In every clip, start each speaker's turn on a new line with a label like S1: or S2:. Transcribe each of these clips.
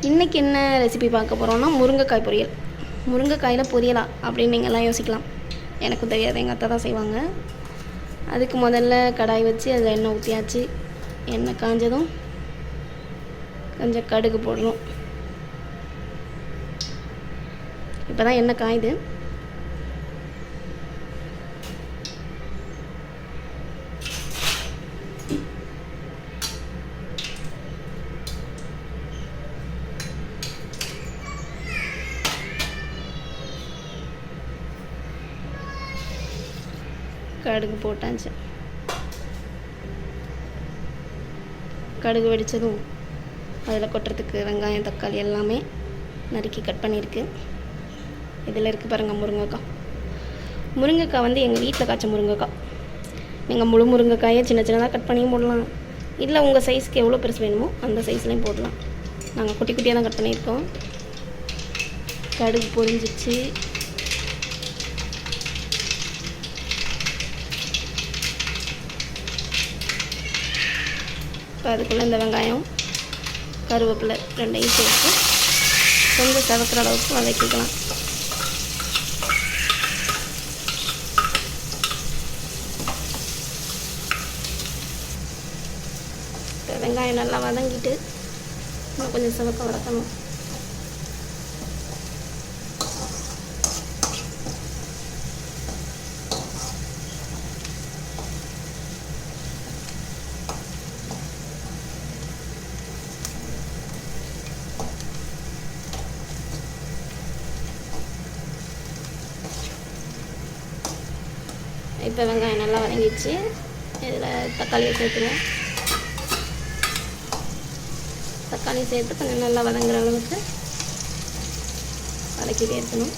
S1: இன்றைக்கி என்ன ரெசிபி பார்க்க போகிறோன்னா முருங்கைக்காய் பொரியல். முருங்கைக்காயில் பொரியலா அப்படின்னு நீங்கள்லாம் யோசிக்கலாம். எனக்கும் தெரியாது, எங்கள் அத்தை தான் செய்வாங்க. அதுக்கு முதல்ல கடாய் வச்சு அதில் எண்ணெய் ஊற்றியாச்சு. எண்ணெய் காஞ்சதும் கொஞ்சம் கடுகு போடணும். இப்போ தான் எண்ணெய் காயுது. கடுகு போட்டாச்சு. கடுகு வெடித்ததும் அதில் கொட்டுறதுக்கு வெங்காயம் தக்காளி எல்லாமே நறுக்கி கட் பண்ணியிருக்கு. இதில் இருக்குது பாருங்கள் முருங்கைக்காய். முருங்கைக்காய் வந்து எங்கள் வீட்டில் காய்ச்ச முருங்கைக்காய். நீங்கள் முழு முருங்கைக்காயை சின்ன சின்னதாக கட் பண்ணியும் போடலாம், இல்லை உங்கள் சைஸ்க்கு எவ்வளோ பெருசு வேணுமோ அந்த சைஸ்லேயும் போடலாம். நாங்கள் குட்டி குட்டியாக தான் கட் பண்ணியிருக்கோம். கடுகு பொரிஞ்சிச்சு. இப்போ அதுக்குள்ளே இந்த வெங்காயம் கருவேப்பிலை ரெண்டையும் சேர்த்து கொஞ்சம் செவக்கிற அளவுக்கு வதக்கிக்கலாம். இப்போ வெங்காயம் நல்லா வதங்கிட்டு இன்னும் கொஞ்சம் செவக்க வதக்கணும். இப்போ வெங்காயம் நல்லா வதங்கிடுச்சு. இதில் தக்காளியை சேர்த்துங்க. தக்காளி சேர்த்து கொஞ்சம் நல்லா வதங்குற அளவுக்கு வதக்கிட்டே இருக்கணும்.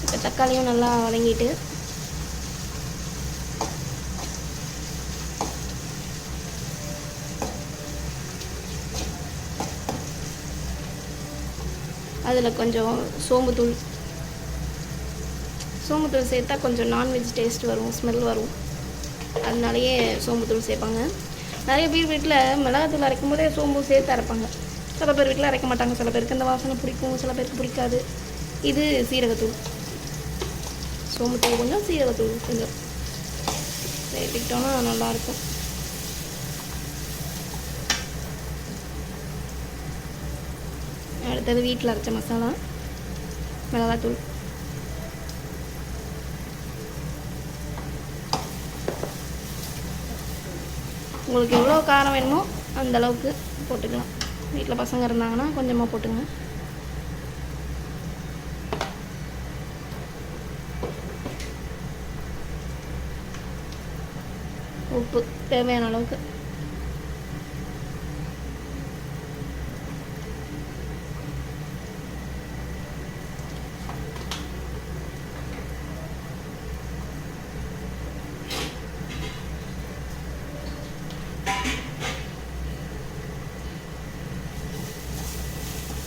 S1: இப்போ தக்காளியும் நல்லா வதங்கிட்டு அதில் கொஞ்சம் சோம்புத்தூள் சேர்த்தா கொஞ்சம் நான்வெஜ் டேஸ்ட் வரும், ஸ்மெல் வரும். அதனாலேயே சோம்புத்தூள் சேர்ப்பாங்க. நிறைய பேர் வீட்டில் மிளகாத்தூள் அரைக்கும் போதே சோம்பு சேர்த்து அரைப்பாங்க. சில பேர் வீட்டில் அரைக்க மாட்டாங்க. சில பேருக்கு இந்த வாசனை பிடிக்கும், சில பேருக்கு பிடிக்காது. இது சீரகத்தூள். சோம்புத்தூள் கொஞ்சம், சீரகத்தூள் கொஞ்சம் சேர்த்துக்கிட்டோன்னா நல்லாயிருக்கும். அடுத்தது வீட்டில் அரைச்ச மசாலா, மிளகாத்தூள், உங்களுக்கு எவ்வளோ காரம் வேணுமோ அந்த அளவுக்கு போட்டுக்கலாம். வீட்டில் பசங்க இருந்தாங்கன்னா கொஞ்சமாக போட்டுங்க. உப்பு தேவையான அளவுக்கு.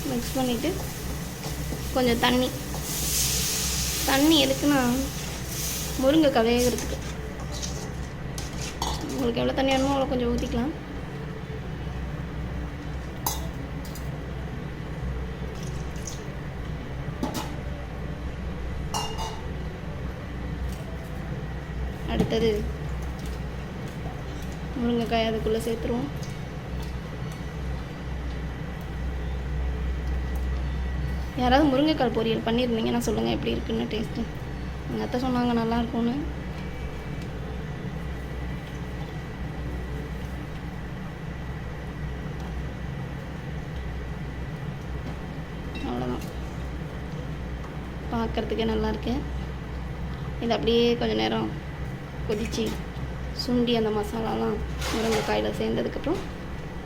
S1: மிக்ஸ் பண்ணிவிட்டு கொஞ்சம் தண்ணி எதுக்குன்னா முருங்கைக்காய் வேகிறதுக்கு. உங்களுக்கு எவ்வளோ தண்ணி வேணுமோ அவ்வளோ கொஞ்சம் ஊற்றிக்கலாம். அடுத்தது முருங்கைக்காய் அதுக்குள்ளே சேர்த்துருவோம். யாராவது முருங்கைக்காய் பொரியல் பண்ணியிருந்தீங்கன்னா சொல்லுங்கள் எப்படி இருக்குன்னு டேஸ்ட்டு. எங்கள் அத்தை சொன்னாங்க நல்லா இருக்கும்னு. அவ்வளோதான், பார்க்குறதுக்கே நல்லாயிருக்கு. இது அப்படியே கொஞ்சம் நேரம் கொதித்து சுண்டி அந்த மசாலாலாம் முருங்கைக்காயில் சேர்ந்ததுக்கப்புறம்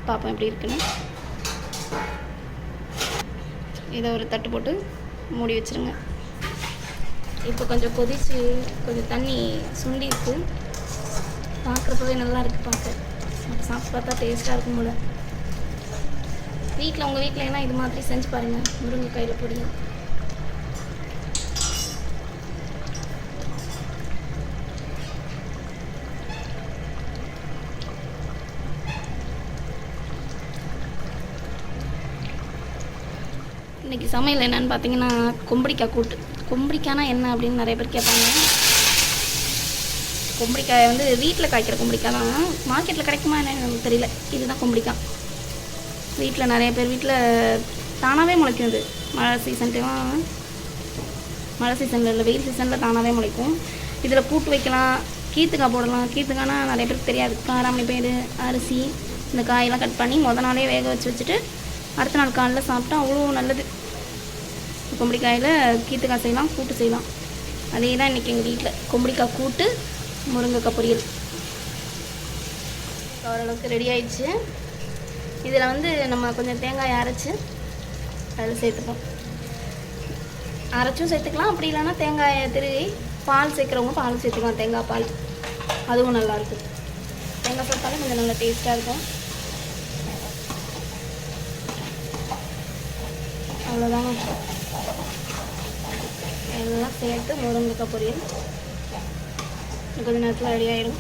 S1: பார்ப்போம் எப்படி இருக்குன்னு. இதை ஒரு தட்டு போட்டு மூடி வச்சுருங்க. இப்போ கொஞ்சம் கொதிச்சு கொஞ்சம் தண்ணி சுண்டி இருக்கு. பார்க்குறப்பவே நல்லா இருக்குது. பார்க்க சாப்பிட்டு பார்த்தா டேஸ்ட்டாக இருக்கும் போல. உங்கள் வீட்டில் எல்லாம் இது மாதிரி செஞ்சு பாருங்கள். முருங்கைக்காயில் பொரியல். இன்றைக்கி சமையல் என்னென்னு பார்த்தீங்கன்னா கொம்படிக்காய் கூட்டு. கொம்படிக்காய்னா என்ன அப்படின்னு நிறைய பேர் கேட்பாங்க. கொம்படிக்காயை வந்து வீட்டில் காய்க்கிற கொம்படிக்காய் தான், மார்க்கெட்டில் கிடைக்குமா என்னன்னு நமக்கு தெரியல. இதுதான் கொம்படிக்காய். வீட்டில் நிறைய பேர் வீட்டில் தானாகவே முளைக்கும். இது மழை சீசனில் இல்லை, வெயில் சீசனில் தானாகவே முளைக்கும். இதில் கூட்டு வைக்கலாம், கீத்துக்காய் போடலாம். கீத்துக்காய்னா நிறைய பேருக்கு தெரியாது. காராமணி பயிறு, அரிசி, இந்த காயெல்லாம் கட் பண்ணி நாளே வேக வச்சுட்டு அடுத்த நாள் காலையில் சாப்பிட்டா அவ்வளோ நல்லது. கொம்படிக்காயில் கீத்துக்காய் செய்யலாம், கூட்டு செய்யலாம். அதே தான் இன்றைக்கி எங்கள் வீட்டில் கொம்படிக்காய் கூட்டு, முருங்கைக்காய் பொரியல். ஓரளவுக்கு ரெடி ஆயிடுச்சு. இதில் வந்து நம்ம கொஞ்சம் தேங்காயை அரைச்சி அதில் சேர்த்துப்போம். அரைச்சும் சேர்த்துக்கலாம், அப்படி இல்லைன்னா தேங்காயை திருவி பால் சேர்க்குறவங்க பால் சேர்த்துக்கலாம். தேங்காய் பால் அதுவும் நல்லாயிருக்கும். தேங்காய் சேர்த்தாலும் கொஞ்சம் நல்லா டேஸ்ட்டாக இருக்கும். அவ்வளோதாங்க, எல்லாம் சேர்த்து முருங்கைக்காய் பொரியல் கொஞ்சம் நேரத்தில் ரெடி ஆகிடும்.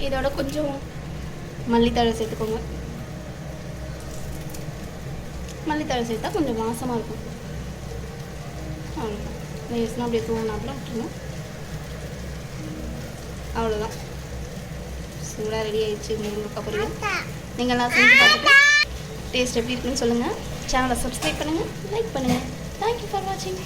S1: இதோட கொஞ்சம் மல்லித்தழை சேர்த்துக்கோங்க. மல்லித்தழை சேர்த்தா கொஞ்சம் வாசமாக இருக்கும். அவ்வளோதான், லேஸ்னால் அப்படியே தூங்கினாப்புல விட்டுருங்க. அவ்வளோதான், சூடாக ரெடி ஆகிடுச்சு முருங்கைக்காய் பொரியல். நீங்கள்லாம் செஞ்சு பார்த்துட்டு டேஸ்ட் எப்படி இருக்குன்னு சொல்லுங்கள். சேனலை சப்ஸ்கிரைப் பண்ணுங்கள், லைக் பண்ணுங்கள். தேங்க்யூ ஃபார் வாட்சிங்.